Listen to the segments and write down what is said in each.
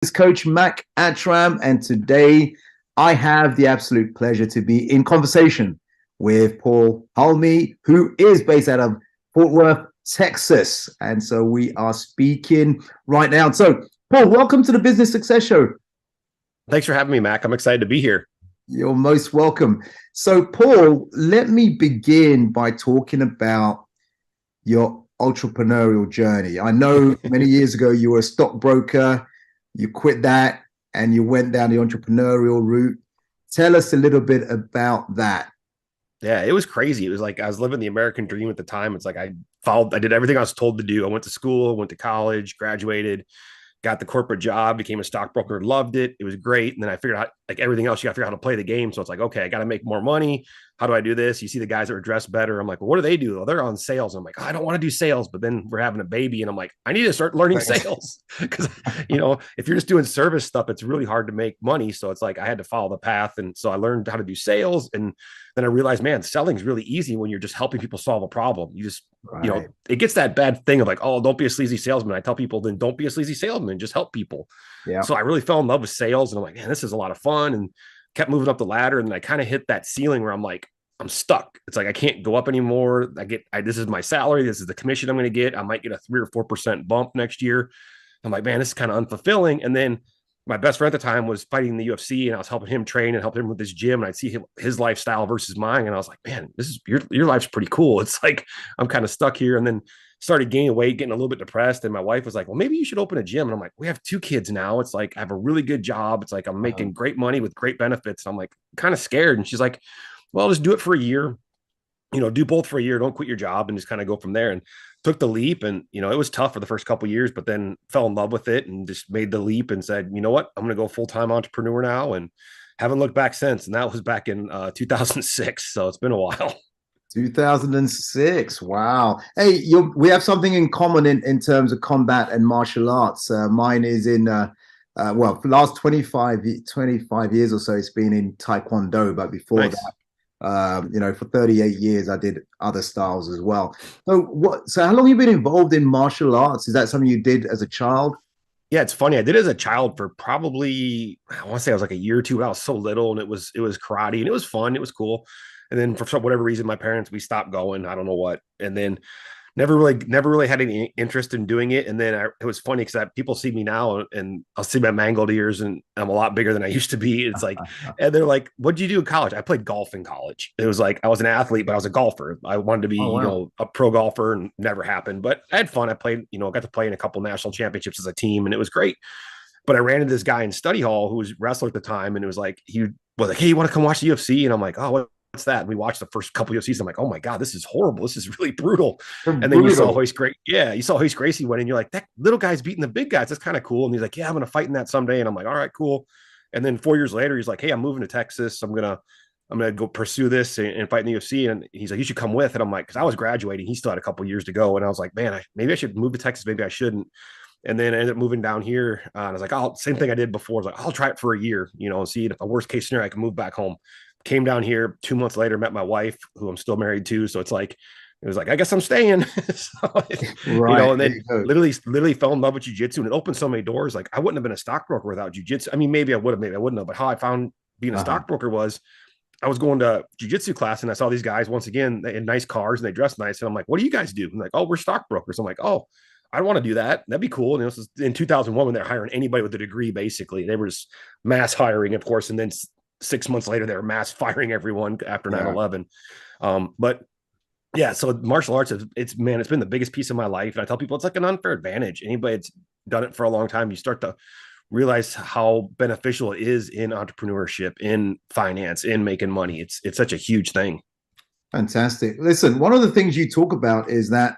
Is Coach Mac Atram, and today I have the absolute pleasure to be in conversation with Paul Halme, who is based out of Fort Worth, Texas. And so we are speaking right now. So, Paul, welcome to the Business Success Show. Thanks for having me, Mac. I'm excited to be here. You're most welcome. So, Paul, let me begin by talking about your entrepreneurial journey. I know many years ago you were a stockbroker, you quit that and you went down the entrepreneurial route. Tell us a little bit about that. Yeah, it was crazy. It was like I was living the American dream at the time. It's like I did everything I was told to do. I went to school, went to college, graduated, got the corporate job, became a stockbroker, loved it. It was great. And then I figured out, like everything else, you got to figure out how to play the game. So it's like, okay, I got to make more money. How do I do this? You see the guys that are dressed better. I'm like, well, what do they do? Well, they're on sales. I'm like, oh, I don't want to do sales, but then we're having a baby. And I'm like, I need to start learning sales because, if you're just doing service stuff, it's really hard to make money. So it's like, I had to follow the path. And so I learned how to do sales. And then I realized, man, selling is really easy when you're just helping people solve a problem. You just, Right. it gets that bad thing of like, oh, don't be a sleazy salesman. I tell people, then don't be a sleazy salesman, just help people. Yeah. So I really fell in love with sales and I'm like, man, this is a lot of fun, and kept moving up the ladder. And then I kind of hit that ceiling where I'm like, I'm stuck. It's like, I can't go up anymore. This is my salary. This is the commission I'm going to get. I might get a 3 or 4% bump next year. I'm like, man, this is kind of unfulfilling. And then my best friend at the time was fighting the UFC, and I was helping him train and helping him with his gym. And I'd see his lifestyle versus mine. And I was like, man, this is your life's pretty cool. It's like, I'm kind of stuck here. And then started gaining weight, getting a little bit depressed. And my wife was like, well, maybe you should open a gym. And I'm like, we have 2 kids now. It's like, I have a really good job. It's like, I'm making great money with great benefits. And I'm like, kind of scared. And she's like, well, just do it for a year, do both for a year. Don't quit your job and just kind of go from there. And took the leap. And, it was tough for the first couple of years, but then fell in love with it and just made the leap and said, you know what, I'm going to go full-time entrepreneur now, and haven't looked back since. And that was back in 2006. So it's been a while. 2006. Wow. Hey, we have something in common in terms of combat and martial arts. Mine is for the last 25 years or so, it's been in Taekwondo. But before Nice. that, for 38 years, I did other styles as well. So how long have you been involved in martial arts? Is that something you did as a child? Yeah, it's funny. I did it as a child for probably, I want to say I was like a year or two, but I was so little, and it was karate, and it was fun. It was cool. And then for whatever reason, my parents, we stopped going. I don't know what. And then never really had any interest in doing it. And then it was funny because people see me now, and I'll see my mangled ears, and I'm a lot bigger than I used to be. It's like, and they're like, what did you do in college? I played golf in college. It was like, I was an athlete, but I was a golfer. I wanted to be, Oh, wow. a pro golfer, and never happened, but I had fun. I played, got to play in a couple national championships as a team, and it was great. But I ran into this guy in study hall who was a wrestler at the time. And it was like, he was like, hey, you want to come watch the UFC? And I'm like, oh, what's that? And we watched the first couple of UFCs. I'm like, oh my God, this is horrible. This is really brutal. And then you saw Brutal. You saw Hoist Gracie win, and you're like, that little guy's beating the big guys. That's kind of cool. And he's like, yeah, I'm going to fight in that someday. And I'm like, all right, cool. And then 4 years later, he's like, hey, I'm moving to Texas. I'm gonna go pursue this and fight in the UFC. And he's like, you should come with. And I'm like, because I was graduating, he still had a couple years to go. And I was like, man, maybe I should move to Texas. Maybe I shouldn't. And then I ended up moving down here. And I was like, same thing I did before. I was like, I'll try it for a year, and see if a worst case scenario, I can move back home. Came down here 2 months later, met my wife, who I'm still married to. So it was like, I guess I'm staying. Right. And There then you go. literally fell in love with jujitsu, and it opened so many doors. Like, I wouldn't have been a stockbroker without jujitsu. I mean, maybe I would have, maybe I wouldn't have, but how I found being a Uh-huh. stockbroker was, I was going to jujitsu class, and I saw these guys once again in nice cars, and they dress nice. And I'm like, what do you guys do? I'm like, oh, we're stockbrokers. I'm like, oh, I want to do that. That'd be cool. And this was in 2001 when they're hiring anybody with a degree. Basically, they were just mass hiring, of course. And then 6 months later, they were mass firing everyone after Yeah. 9/11. But yeah, so martial arts it's been the biggest piece of my life. And I tell people it's like an unfair advantage. Anybody that's done it for a long time, you start to realize how beneficial it is in entrepreneurship, in finance, in making money. It's such a huge thing. Fantastic. Listen, one of the things you talk about is that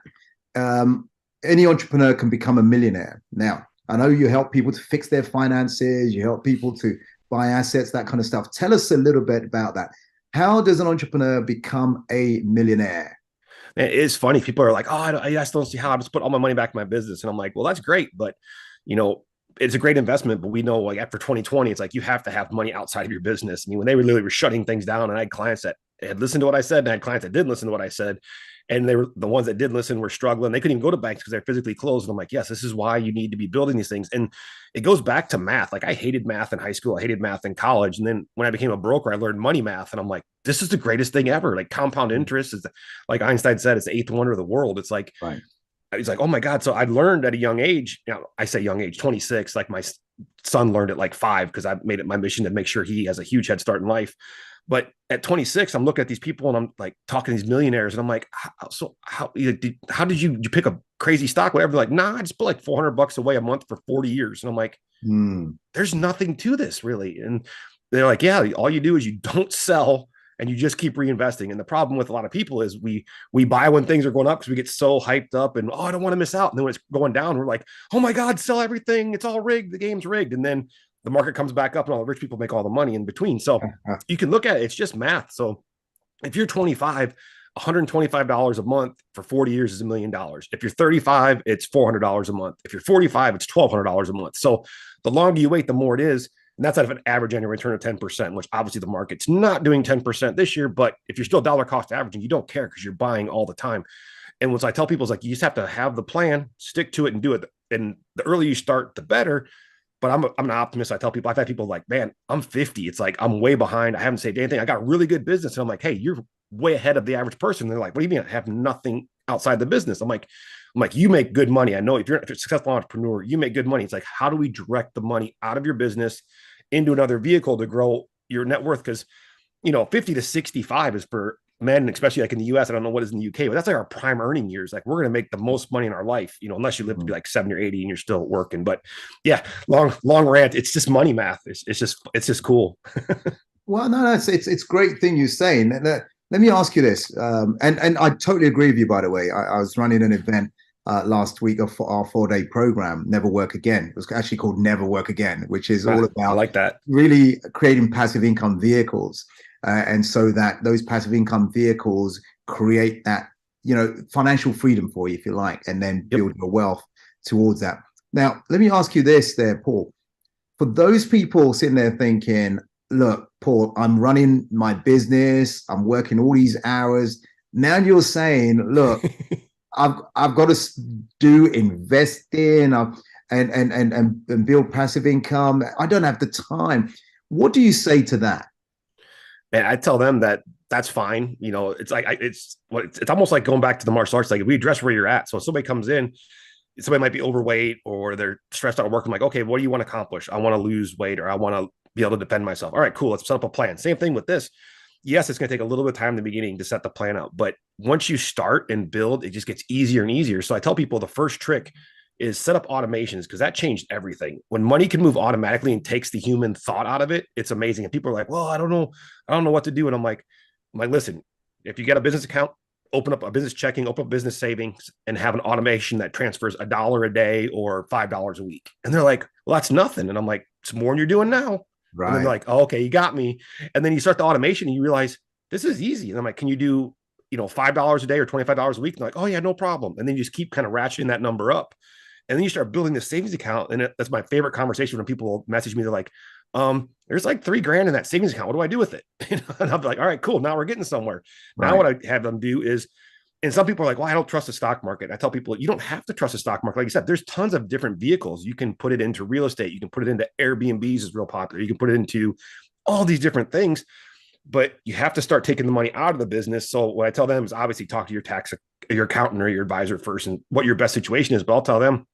any entrepreneur can become a millionaire. Now, I know you help people to fix their finances, you help people to buy assets, that kind of stuff. Tell us a little bit about that. How does an entrepreneur become a millionaire? It is funny. People are like, oh, I just don't see how. I just put all my money back in my business. And I'm like, well, that's great. But, you know, it's a great investment. But we know, like, after 2020, it's like you have to have money outside of your business. I mean, when they really were shutting things down, and I had clients that had listened to what I said, and I had clients that didn't listen to what I said. and they were the ones that did listen were struggling. They couldn't even go to banks because they're physically closed. And I'm like, yes, this is why you need to be building these things. And it goes back to math. Like I hated math in high school. I hated math in college. And then when I became a broker, I learned money math. And I'm like, this is the greatest thing ever. Like compound interest is, like Einstein said, it's the eighth wonder of the world. It's like, Right. He's like, oh my God. So I learned at a young age, I say young age, 26, like my son learned at like 5, because I made it my mission to make sure he has a huge head start in life. But at 26, I'm looking at these people and I'm like talking to these millionaires and I'm like, how did you pick a crazy stock, whatever? They're like, nah, I just put like $400 away a month for 40 years. And I'm like, there's nothing to this really. And they're like, yeah, all you do is you don't sell and you just keep reinvesting. And the problem with a lot of people is we buy when things are going up because we get so hyped up and, oh, I don't want to miss out. And then when it's going down, we're like, oh my God, sell everything. It's all rigged. The game's rigged. And then the market comes back up and all the rich people make all the money in between. So you can look at it. It's just math. So if you're 25, $125 a month for 40 years is $1 million. If you're 35, it's $400 a month. If you're 45, it's $1,200 a month. So the longer you wait, the more it is. And that's out of an average annual return of 10%, which obviously the market's not doing 10% this year. But if you're still dollar cost averaging, you don't care because you're buying all the time. And what I tell people is like, you just have to have the plan, stick to it and do it. And the earlier you start, the better. But I'm an optimist. I tell people, I've had people like, man, I'm 50. It's like, I'm way behind. I haven't saved anything. I got really good business. And I'm like, hey, you're way ahead of the average person. And they're like, what do you mean? I have nothing outside the business. I'm like, you make good money. I know if you're a successful entrepreneur, you make good money. It's like, how do we direct the money out of your business into another vehicle to grow your net worth? Because, 50 to 65 is for men, especially like in the US. I don't know what is in the UK, but that's like our prime earning years. Like we're going to make the most money in our life, unless you live to be like 70 or 80 and you're still working. But yeah, long rant. It's just money math. It's just cool. Well, no, it's great thing you're saying. Let me ask you this. And I totally agree with you, by the way. I was running an event last week of our 4-day program, Never Work Again. It was actually called Never Work Again, which is all about I like that. Really creating passive income vehicles. And so that those passive income vehicles create that, financial freedom for you, if you like, and then build your wealth towards that. Now, let me ask you this there, Paul. For those people sitting there thinking, look, Paul, I'm running my business, I'm working all these hours. Now you're saying, look, I've got to do investing and build passive income. I don't have the time. What do you say to that? And I tell them that that's fine. It's like, it's almost like going back to the martial arts. Like if we address where you're at. So if somebody comes in, somebody might be overweight or they're stressed out at work. I'm like, okay, what do you want to accomplish? I want to lose weight or I want to be able to defend myself. All right, cool. Let's set up a plan. Same thing with this. Yes, it's going to take a little bit of time in the beginning to set the plan out. But once you start and build, it just gets easier and easier. So I tell people the first trick is set up automations because that changed everything. When money can move automatically and takes the human thought out of it, it's amazing. And people are like, well, I don't know what to do. And I'm like, listen, if you get a business account, open up a business checking, open up business savings, and have an automation that transfers $1 a day or $5 a week. And they're like, well, that's nothing. And I'm like, it's more than you're doing now. Right. And then they're like, oh, okay, you got me. And then you start the automation and you realize this is easy. And I'm like, can you do, $5 a day or $25 a week? And they're like, oh yeah, no problem. And then you just keep kind of ratcheting that number up. And then you start building the savings account. And that's my favorite conversation when people message me. They're like, there's like $3,000 in that savings account. What do I do with it? And I'll be like, all right, cool. Now we're getting somewhere. Right. Now what I have them do is, and some people are like, well, I don't trust the stock market. I tell people, you don't have to trust the stock market. Like you said, there's tons of different vehicles. You can put it into real estate. You can put it into Airbnbs is real popular. You can put it into all these different things, but you have to start taking the money out of the business. So what I tell them is obviously talk to your accountant or your advisor first and what your best situation is. But I'll tell them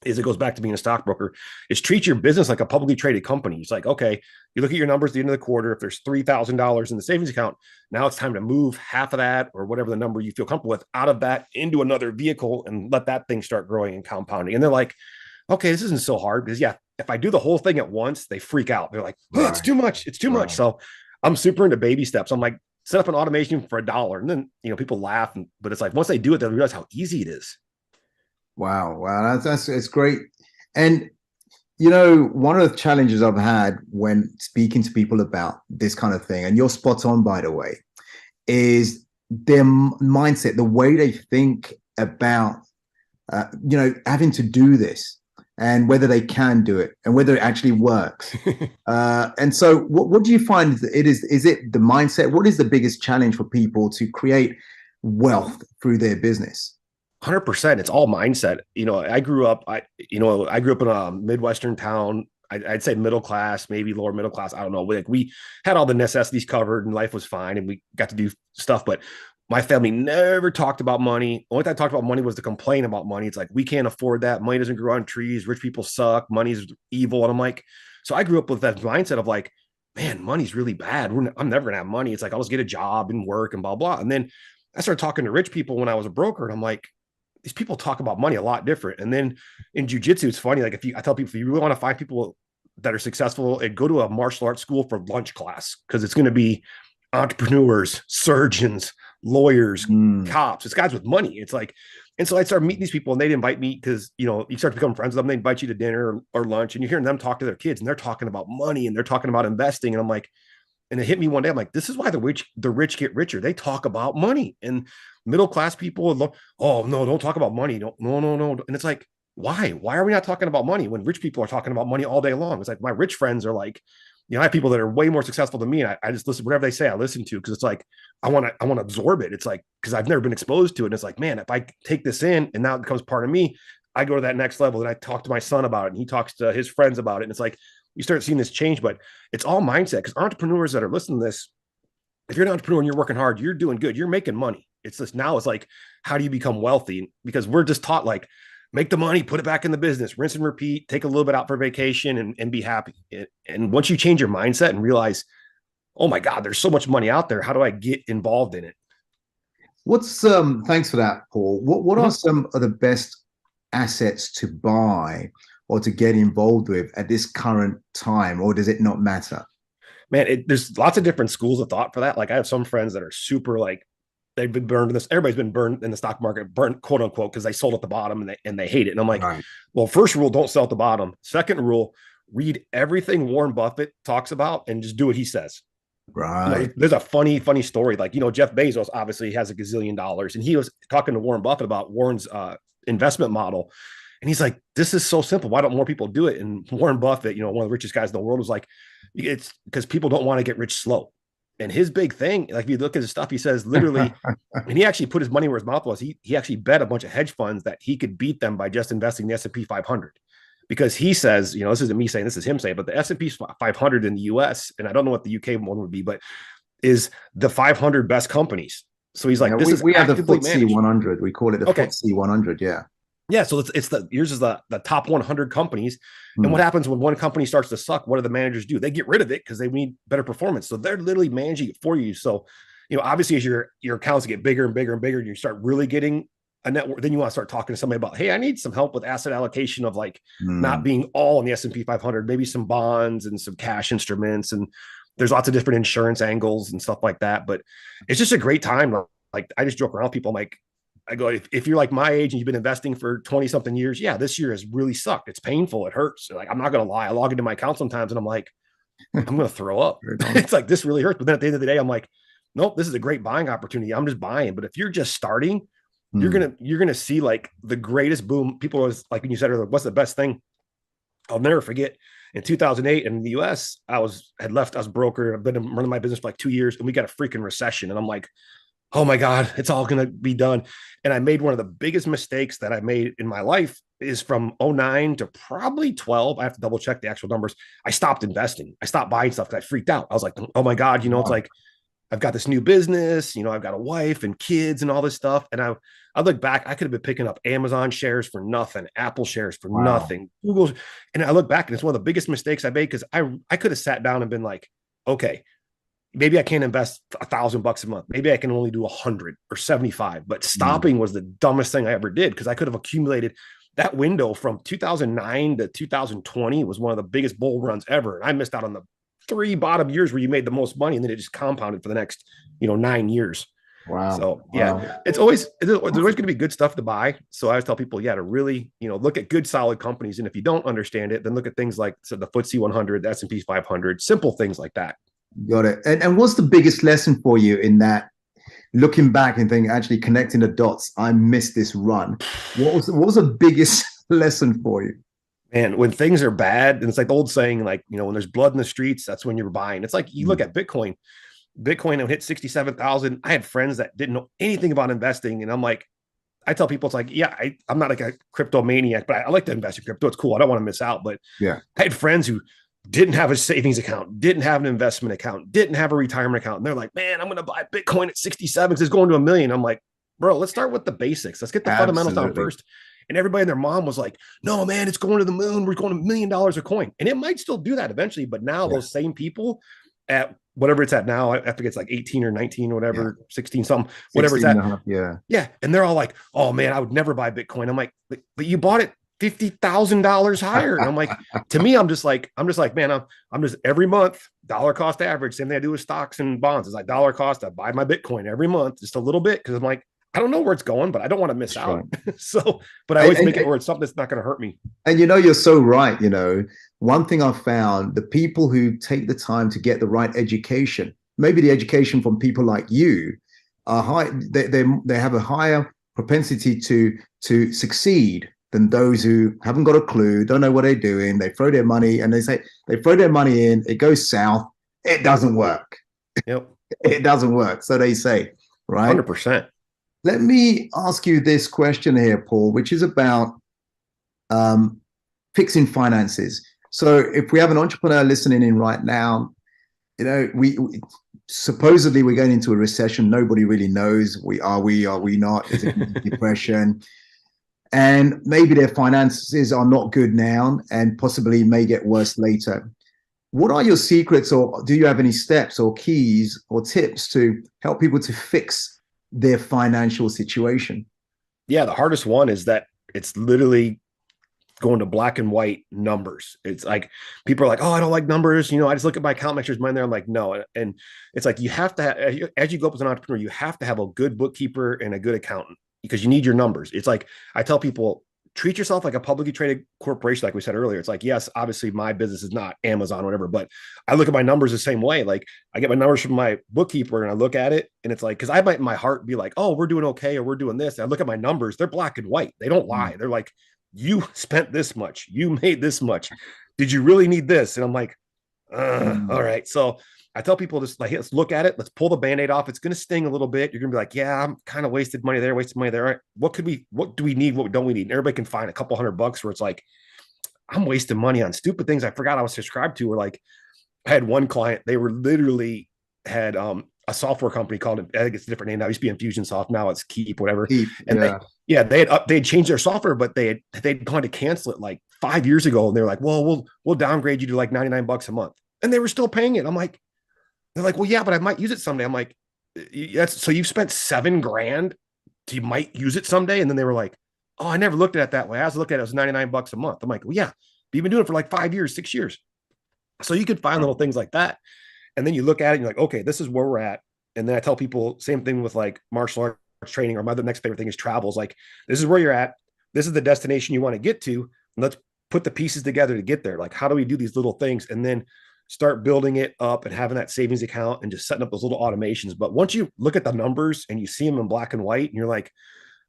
is it goes back to being a stockbroker is treat your business like a publicly traded company. It's like, okay, you look at your numbers at the end of the quarter. If there's $3,000 in the savings account, now it's time to move half of that or whatever the number you feel comfortable with out of that into another vehicle and let that thing start growing and compounding. And they're like, okay, this isn't so hard because if I do the whole thing at once, they freak out. They're like, oh, it's too much. It's too much. So I'm super into baby steps. I'm like, set up an automation for $1. And then, people laugh, but it's like, once they do it, they'll realize how easy it is. Wow. That's great. And, one of the challenges I've had when speaking to people about this kind of thing, and you're spot on, by the way, is their mindset, the way they think about, having to do this and whether they can do it and whether it actually works. And so what do you find it is? Is it the mindset? What is the biggest challenge for people to create wealth through their business. 100%. It's all mindset. I grew up in a Midwestern town. I'd say middle class, maybe lower middle class. I don't know. Like we had all the necessities covered and life was fine and we got to do stuff. But my family never talked about money. Only time I talked about money was to complain about money. It's like, we can't afford that. Money doesn't grow on trees. Rich people suck. Money's evil. And I'm like, so I grew up with that mindset of like, man, money's really bad. I'm never going to have money. It's like, I'll just get a job and work and blah, blah. And then I started talking to rich people when I was a broker. And I'm like, these people talk about money a lot different. And then in jujitsu, it's funny. Like I tell people, if you really want to find people that are successful, and go to a martial arts school for lunch class, because it's going to be entrepreneurs, surgeons, lawyers, cops. It's guys with money. It's like, and so I started meeting these people and they'd invite me because, you start to become friends with them. They invite you to dinner or lunch and you're hearing them talk to their kids and they're talking about money and they're talking about investing. And I'm like, and it hit me one day. I'm like, this is why the rich get richer. They talk about money, and middle class people. Oh no, don't talk about money. No. And it's like, why? Why are we not talking about money when rich people are talking about money all day long? It's like my rich friends are like, I have people that are way more successful than me, and I just listen whatever they say. I listen to because it's like I want to absorb it. It's like because I've never been exposed to it. And it's like, man, if I take this in and now it becomes part of me, I go to that next level. And I talk to my son about it, and he talks to his friends about it. And it's like you start seeing this change, but it's all mindset. Because entrepreneurs that are listening to this, if you're an entrepreneur and you're working hard, you're doing good, you're making money. It's just now it's like, how do you become wealthy? Because we're just taught like, make the money, put it back in the business, rinse and repeat, take a little bit out for vacation and be happy. And once you change your mindset and realize, oh my God, there's so much money out there. How do I get involved in it? Thanks for that, Paul. What are some of the best assets to buy or to get involved with at this current time, or does it not matter? Man, there's lots of different schools of thought for that. Like I have some friends that are super like, they've been burned in this. Everybody's been burned in the stock market, burnt quote unquote, because they sold at the bottom and they hate it. And I'm like, right. Well, first rule, don't sell at the bottom. Second rule, read everything Warren Buffett talks about and just do what he says. Right. There's a funny story. Like, Jeff Bezos obviously has $1 gazillion, and he was talking to Warren Buffett about Warren's investment model. And he's like, this is so simple. Why don't more people do it? And Warren Buffett, one of the richest guys in the world, was like, it's because people don't want to get rich slow. And his big thing, like if you look at his stuff, he says literally, and he actually put his money where his mouth was. He actually bet a bunch of hedge funds that he could beat them by just investing in the S&P 500. Because he says, this isn't me saying, this is him saying, but the S&P 500 in the US, and I don't know what the UK one would be, but is the 500 best companies. So he's like, we have the FTSE 100. We call it the FTSE 100. Yeah. Yeah, so yours is the top 100 companies. And what happens when one company starts to suck? What do the managers do? They get rid of it because they need better performance. So they're literally managing it for you. So, obviously as your accounts get bigger and bigger and bigger, and you start really getting a network, then you want to start talking to somebody about, hey, I need some help with asset allocation of like not being all in the S&P 500, maybe some bonds and some cash instruments. And there's lots of different insurance angles and stuff like that. But it's just a great time. Like I just joke around with people. I'm like, I go, if you're like my age and you've been investing for 20 something years, yeah, this year has really sucked. It's painful. It hurts. Like, I'm not going to lie. I log into my account sometimes and I'm like, I'm going to throw up. It's like, this really hurts. But then at the end of the day, I'm like, nope, this is a great buying opportunity. I'm just buying. But if you're just starting, you're going to see like the greatest boom. People always, like when you said earlier, what's the best thing? I'll never forget in 2008 in the US, I was broker. I've been running my business for like 2 years and we got a freaking recession. And I'm like, oh my God, it's all going to be done. And I made one of the biggest mistakes that I made in my life is from 09 to probably 12. I have to double check the actual numbers. I stopped investing. I stopped buying stuff because I freaked out. I was like, oh my God, it's like, I've got this new business, I've got a wife and kids and all this stuff. And I look back, I could have been picking up Amazon shares for nothing, Apple shares for nothing, Google. And I look back and it's one of the biggest mistakes I made because I could have sat down and been like, okay, maybe I can't invest $1,000 a month. Maybe I can only do 100 or 75, but stopping was the dumbest thing I ever did. Cause I could have accumulated that window from 2009 to 2020 was one of the biggest bull runs ever. And I missed out on the 3 bottom years where you made the most money. And then it just compounded for the next, 9 years. Wow. So yeah, there's always going to be good stuff to buy. So I always tell people, to really, look at good, solid companies. And if you don't understand it, then look at things like the FTSE 100, the S&P 500, simple things like that. Got it. And what's the biggest lesson for you in that, looking back and thinking, actually connecting the dots, I missed this run? What was the biggest lesson for you? Man, when things are bad, and it's like the old saying, like, when there's blood in the streets, that's when you're buying. It's like you look at Bitcoin. Bitcoin hit 67,000. I had friends that didn't know anything about investing. And I'm like, I tell people, it's like, yeah, I'm not like a crypto maniac, but I like to invest in crypto. It's cool. I don't want to miss out. But Yeah, I had friends who didn't have a savings account, didn't have an investment account, didn't have a retirement account. And they're like, man, I'm going to buy Bitcoin at 67 because it's going to a million. I'm like, bro, let's start with the basics. Let's get the fundamentals down absolutely. first. And everybody and their mom was like, no, man, it's going to the moon. We're going to $1,000,000 a coin. And it might still do that eventually. But now Yeah, those same people at whatever it's at now, I think it's like 18 or 19 or yeah. whatever, 16 something, whatever it's 16 and at. a half. Yeah. Yeah. And they're all like, oh man, I would never buy Bitcoin. I'm like, but you bought it $50,000 higher. And I'm like, to me, I'm just like, man, I'm just every month, dollar cost average. Same thing I do with stocks and bonds. It's like dollar cost. I buy my Bitcoin every month, just a little bit. Cause I'm like, I don't know where it's going, but I don't want to miss That's out. right. So, but I always make it where it's something that's not going to hurt me. And you're so right. One thing I've found, the people who take the time to get the right education, maybe the education from people like you, are high. They have a higher propensity to succeed than those who haven't got a clue, don't know what they're doing. They throw their money and they throw their money in, it goes south, it doesn't work. Yep. It doesn't work. So they say, right? 100%. Let me ask you this question here, Paul, which is about fixing finances. So if we have an entrepreneur listening in right now, we supposedly we're going into a recession. Nobody really knows. Are we not? Is it depression? And maybe their finances are not good now and possibly may get worse later. What are your secrets, or do you have any steps or keys or tips to help people to fix their financial situation? Yeah. The hardest one is that it's literally going to black and white numbers. It's like people are like, oh, I don't like numbers. I just look at my account, make sure it's mine there. I'm like, no. And it's like you have to, as you go up as an entrepreneur, you have to have a good bookkeeper and a good accountant because you need your numbers. It's like I tell people, treat yourself like a publicly traded corporation, like we said earlier. It's like, yes, obviously my business is not Amazon or whatever, but I look at my numbers the same way. Like I get my numbers from my bookkeeper and I look at it and it's like, because I might in my heart be like, oh, we're doing okay, or we're doing this. And I look at my numbers, they're black and white. They don't lie. They're like, you spent this much, you made this much. Did you really need this? And I'm like, all right. So I tell people just like, let's look at it. Let's pull the Band-Aid off. It's going to sting a little bit. You're going to be like, yeah, I'm kind of wasted money there. All right. What do we need? What don't we need? And everybody can find a couple $100 where it's like, I'm wasting money on stupid things I forgot I was subscribed to. Or like I had one client, they were literally had a software company called, I think it's a different name now. It used to be Infusionsoft. Now it's Keep, whatever. And they'd changed their software, but they'd gone to cancel it like 5 years ago. And they're like, well, we'll downgrade you to like $99 a month. And they were still paying it. I'm like, they're like, well, yeah, but I might use it someday. I'm like, so you've spent $7,000. You might use it someday. And then they were like, oh, I never looked at it that way. I was looking at it as $99 a month. I'm like, well, yeah, but you've been doing it for like 5 years, 6 years. So you could find little things like that. And then you look at it and you're like, okay, this is where we're at. And then I tell people, same thing with like martial arts training, or my other next favorite thing is travels. Like, this is where you're at. This is the destination you want to get to. And let's put the pieces together to get there. Like, how do we do these little things? And then start building it up and having that savings account and just setting up those little automations. But once you look at the numbers and you see them in black and white, and you're like,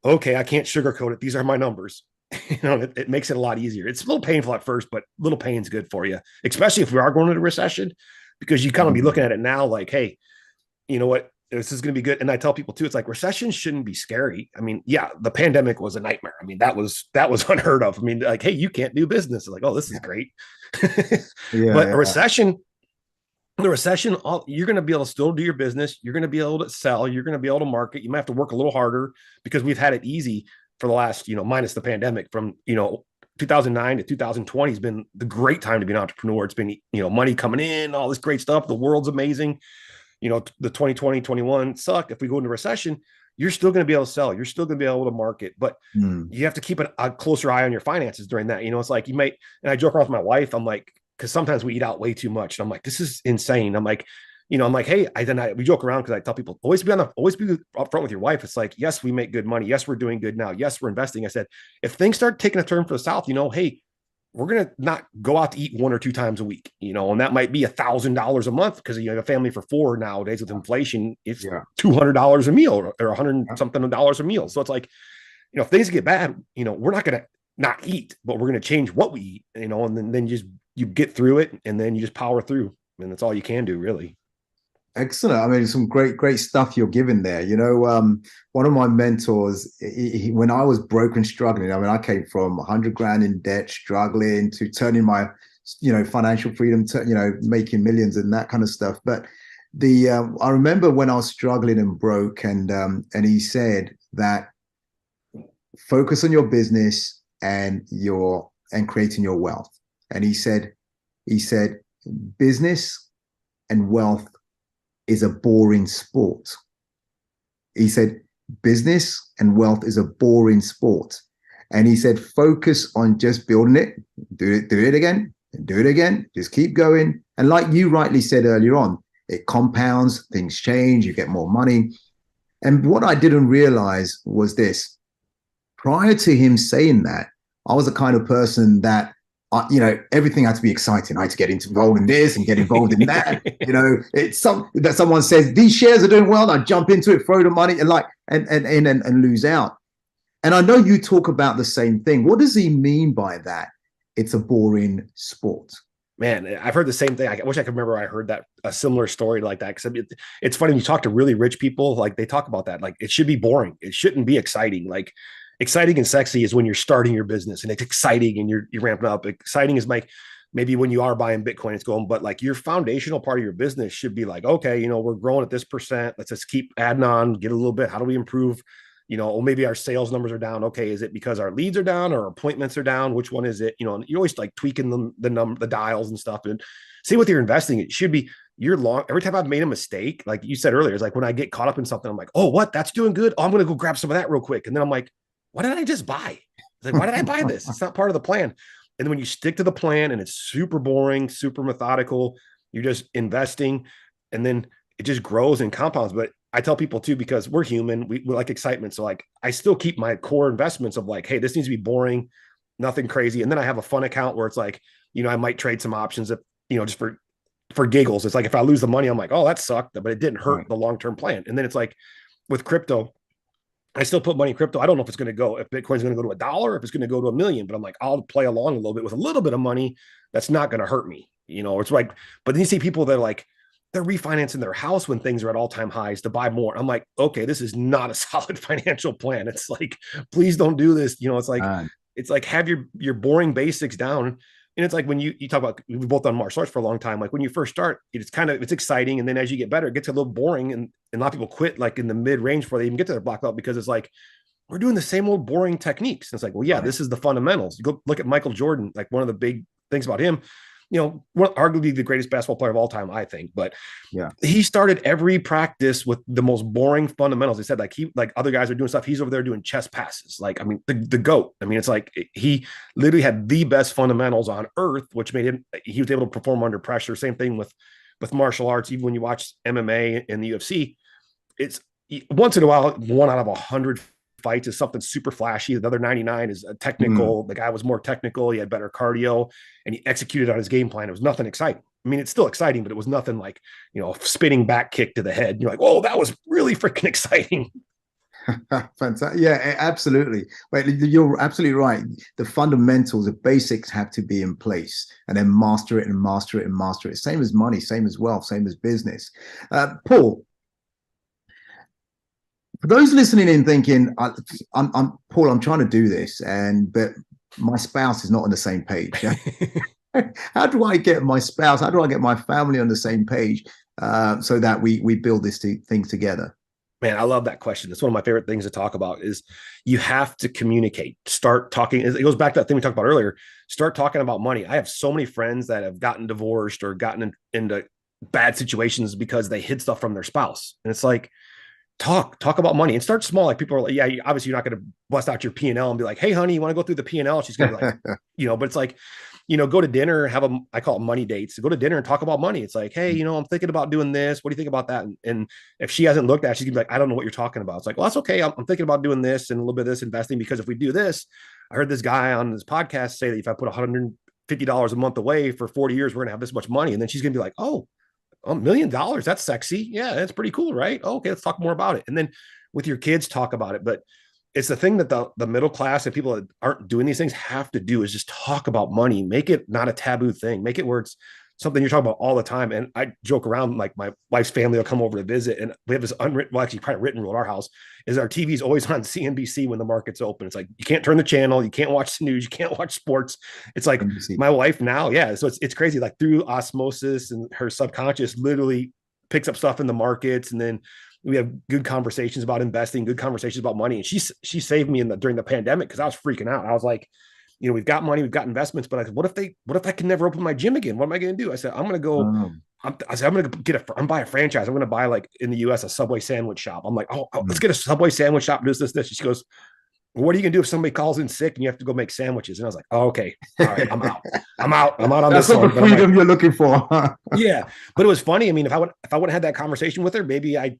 okay, I can't sugarcoat it. These are my numbers. It makes it a lot easier. It's a little painful at first, but little pain's good for you, especially if we are going into a recession, because you kind of be looking at it now like, hey, you know what? This is going to be good. And I tell people too, it's like recessions shouldn't be scary. I mean, yeah, the pandemic was a nightmare. I mean, that was unheard of. I mean, like, hey, you can't do business. Like, oh, this is great. But a recession, you're going to be able to still do your business. You're going to be able to sell. You're going to be able to market. You might have to work a little harder because we've had it easy for the last, minus the pandemic from, 2009 to 2020 has been the great time to be an entrepreneur. It's been, money coming in, all this great stuff. The world's amazing. The 2020, 21 suck. If we go into recession, you're still going to be able to sell. You're still going to be able to market, but you have to keep a closer eye on your finances during that. It's like you might, and I joke around with my wife. I'm like, because sometimes we eat out way too much. And I'm like, this is insane. I'm like, hey, we joke around because I tell people always be upfront with your wife. It's like, yes, we make good money. Yes, we're doing good now. Yes, we're investing. I said, if things start taking a turn for the south, hey, we're going to not go out to eat 1 or 2 times a week, and that might be $1,000 a month because you have a family for 4 nowadays with inflation. It's $200 a meal or 100 something dollars a meal. So it's like, if things get bad, we're not going to not eat, but we're going to change what we eat, and then you get through it and then you just power through, and that's all you can do really. Excellent. I mean, some great stuff you're giving there. One of my mentors, when I was broke and struggling, I mean, I came from 100 grand in debt, struggling to turning my, financial freedom to, making millions and that kind of stuff. But I remember when I was struggling and broke, and he said that focus on your business and creating your wealth. And he said, business and wealth is a boring sport. He said, business and wealth is a boring sport. And he said, focus on just building it, do it again, do it again, just keep going. And like you rightly said earlier on, it compounds, things change, you get more money. And what I didn't realize was this: prior to him saying that, I was the kind of person that, everything had to be exciting. I had to get involved in this and get involved in that. It's that someone says these shares are doing well, I jump into it, throw the money, and lose out. And I know you talk about the same thing. What does he mean by that? It's a boring sport. Man, I've heard the same thing. I wish I could remember I heard that a similar story like that. Because it's funny when you talk to really rich people, like they talk about that. Like it should be boring. It shouldn't be exciting. Like exciting and sexy is when you're starting your business and it's exciting and you're ramping up. Exciting is like maybe when you are buying Bitcoin, it's going, but like your foundational part of your business should be like, okay, we're growing at this percent. Let's just keep adding on, get a little bit. How do we improve? Or maybe our sales numbers are down. Okay, is it because our leads are down or appointments are down? Which one is it? And you're always like tweaking the dials and stuff. And see what you're investing. It should be every time I've made a mistake, like you said earlier, it's like when I get caught up in something, I'm like, oh, what? That's doing good. Oh, I'm going to go grab some of that real quick. And then I'm like, what did I just buy? It's like, why did I buy this? It's not part of the plan. And then when you stick to the plan and it's super boring, super methodical, you're just investing and then it just grows and compounds. But I tell people too, because we're human, we like excitement. So like, I still keep my core investments of like, hey, this needs to be boring, nothing crazy. And then I have a fun account where it's like, I might trade some options if, just for giggles. It's like, if I lose the money, I'm like, oh, that sucked, but it didn't hurt the long-term plan. And then it's like with crypto, I still put money in crypto. I don't know if it's going to go, if Bitcoin's going to go to $1, if it's going to go to 1 million, but I'm like, I'll play along a little bit with a little bit of money. That's not going to hurt me. It's like, but then you see people that are like, they're refinancing their house when things are at all-time highs to buy more. I'm like, okay, this is not a solid financial plan. It's like, please don't do this. It's like have your boring basics down. And it's like when you talk about, we've both done martial arts for a long time. Like when you first start, it's exciting. And then as you get better, it gets a little boring. And a lot of people quit like in the mid range before they even get to their black belt, because it's like, we're doing the same old boring techniques. And it's like, well, yeah, this is the fundamentals. You go look at Michael Jordan. Like one of the big things about him, arguably the greatest basketball player of all time, I think. But yeah, he started every practice with the most boring fundamentals. He said like other guys are doing stuff, he's over there doing chest passes. Like, I mean, the GOAT. I mean, it's like he literally had the best fundamentals on earth, which made him, he was able to perform under pressure. Same thing with martial arts. Even when you watch MMA and the UFC, it's once in a while, 1 out of 100 fights is something super flashy. The other 99 is a technical. The guy was more technical. He had better cardio and he executed on his game plan. It was nothing exciting. I mean, it's still exciting, but it was nothing like, spinning back kick to the head. You're like, oh, that was really freaking exciting. Fantastic. Yeah, absolutely. But you're absolutely right. The fundamentals, the basics have to be in place, and then master it and master it and master it. Same as money, same as wealth, same as business. Paul, for those listening in thinking, I'm Paul, I'm trying to do this, but my spouse is not on the same page. How do I get my spouse? How do I get my family on the same page so that we build this thing together? Man, I love that question. It's one of my favorite things to talk about. Is you have to communicate. Start talking. It goes back to that thing we talked about earlier. Start talking about money. I have so many friends that have gotten divorced or gotten into bad situations because they hid stuff from their spouse, and it's like, talk about money and start small. Like people are like, yeah, obviously you're not going to bust out your P&L and be like, hey honey, you want to go through the P&L? She's going to be like, but it's like, go to dinner, I call it money dates. Go to dinner and talk about money. It's like, hey, I'm thinking about doing this. What do you think about that? And if she hasn't looked at it, she's gonna be like, I don't know what you're talking about. It's like, well, that's okay. I'm thinking about doing this and a little bit of this investing, because if we do this, I heard this guy on this podcast say that if I put $150 a month away for 40 years, we're going to have this much money. And then she's going to be like, oh, $1 million. That's sexy. Yeah, that's pretty cool, right? Okay, let's talk more about it. And then with your kids, talk about it. But it's the thing that the middle class and people that aren't doing these things have to do, is just talk about money. Make it not a taboo thing. Make it where it's something you're talking about all the time. And I joke around, like my wife's family will come over to visit, and we have this unwritten, well, actually probably written rule at our house, is our TV's always on CNBC when the market's open. It's like, you can't turn the channel, you can't watch the news, you can't watch sports. It's like my wife now, yeah. So it's crazy, like through osmosis, and her subconscious literally picks up stuff in the markets. And then we have good conversations about investing, good conversations about money. And she saved me during the pandemic, because I was freaking out. I was like, we've got money, we've got investments, but I said, what if I can never open my gym again? What am I going to do? I said, I'm going to go. I said, I'm going to I'm buy a franchise. I'm going to buy, like in the US, a Subway sandwich shop. I'm like, let's get a Subway sandwich shop. This. She goes, well, what are you going to do if somebody calls in sick and you have to go make sandwiches? And I was like, oh, okay, all right, I'm out. I'm out on That's this. That's not the freedom you're looking for. Yeah, but it was funny. I mean, if I would have had that conversation with her, maybe I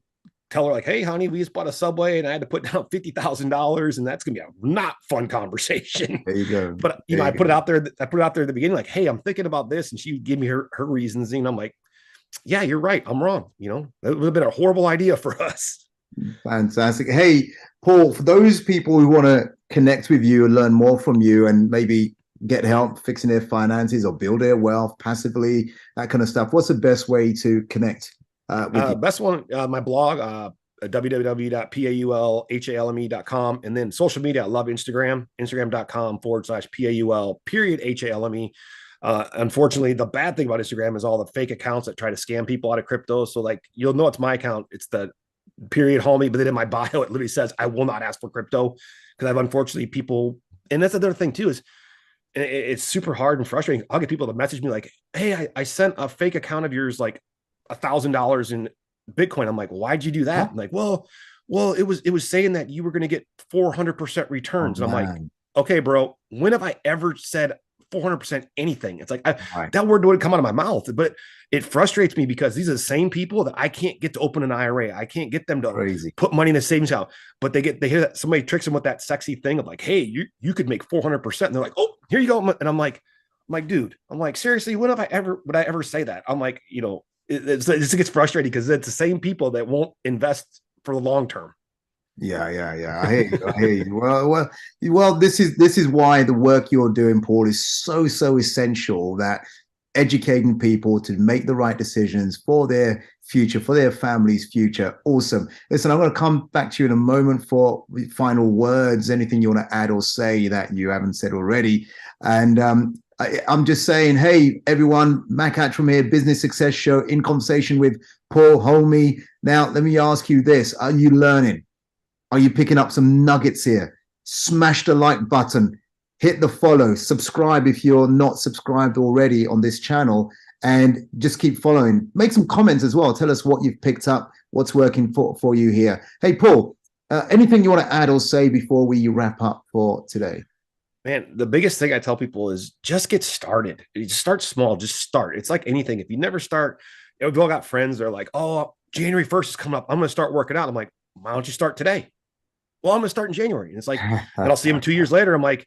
tell her like, hey, honey, we just bought a Subway and I had to put down $50,000, and that's going to be a not fun conversation. There you go. But I put it out there. I put it out there at the beginning, like, hey, I'm thinking about this. And she would give me her reasons. And I'm like, yeah, you're right. I'm wrong. It would have been a horrible idea for us. Fantastic. Hey, Paul, for those people who want to connect with you and learn more from you, and maybe get help fixing their finances or build their wealth passively, that kind of stuff, what's the best way to connect with you? Best one, my blog, www.paulhalme.com. And then social media, I love Instagram, instagram.com/PAUL_HALME. Unfortunately, the bad thing about Instagram is all the fake accounts that try to scam people out of crypto. So like, you'll know it's my account. It's the _Halme, but then in my bio, it literally says, I will not ask for crypto, because I've unfortunately people, and that's another thing too, is it's super hard and frustrating. I'll get people to message me like, hey, I sent a fake account of yours, like $1,000 in Bitcoin. I'm like, why'd you do that? I'm like, well, it was saying that you were going to get 400% returns. And I'm like, okay, bro, when have I ever said 400% anything? It's like, that word wouldn't come out of my mouth. But it frustrates me, because these are the same people that I can't get to open an IRA. I can't get them to put money in a savings account, but they hear that somebody tricks them with that sexy thing of like, hey, you could make 400%. And they're like, oh, here you go. And I'm like, dude, seriously, when would I ever say that? I'm like, it gets frustrating, because it's the same people that won't invest for the long term. Yeah. I hear you. Well, this is why the work you're doing, Paul, is so essential, that educating people to make the right decisions for their future, for their family's future. Awesome. Listen, I'm going to come back to you in a moment for final words, anything you want to add or say that you haven't said already. And I'm just saying, hey, everyone, Mac Attram here, Business Success Show, in conversation with Paul Halme. Now, let me ask you this. Are you learning? Are you picking up some nuggets here? Smash the like button, hit the follow, subscribe if you're not subscribed already on this channel, and just keep following. Make some comments as well. Tell us what you've picked up, what's working for you here. Hey, Paul, anything you want to add or say before we wrap up for today? Man, the biggest thing I tell people is just get started. Just start small, just start. It's like anything. If you never start, we've all got friends. They're like, oh, January 1st is coming up, I'm going to start working out. I'm like, why don't you start today? Well, I'm going to start in January. And it's like, and I'll see them 2 years later. I'm like,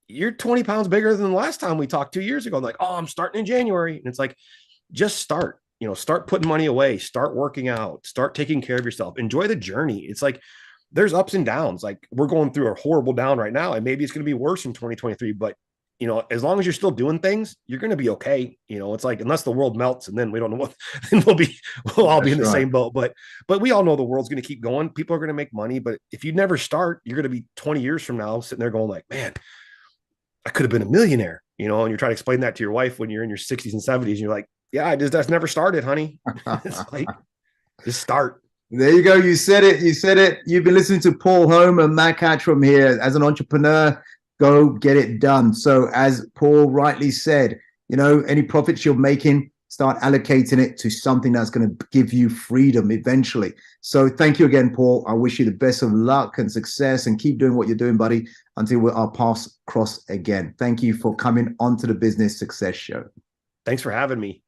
you're 20 pounds bigger than the last time we talked 2 years ago. I'm like, oh, I'm starting in January. And it's like, just start, start putting money away, start working out, start taking care of yourself, enjoy the journey. It's like, there's ups and downs. Like, we're going through a horrible down right now, and maybe it's going to be worse in 2023, but as long as you're still doing things, you're going to be okay. It's like, unless the world melts, and then we don't know what, then we'll all be in the same boat. But we all know the world's going to keep going. People are going to make money. But if you never start, you're going to be 20 years from now sitting there going like, man, I could have been a millionaire, and you're trying to explain that to your wife when you're in your 60s and 70s. And you're like, yeah, that's never started, honey. It's like, just start. There you go. You said it. You've been listening to Paul Halme and Mac Attram here. As an entrepreneur, go get it done. So as Paul rightly said, any profits you're making, start allocating it to something that's going to give you freedom eventually. So thank you again, Paul. I wish you the best of luck and success, and keep doing what you're doing, buddy, until our paths cross again. Thank you for coming onto the Business Success Show. Thanks for having me.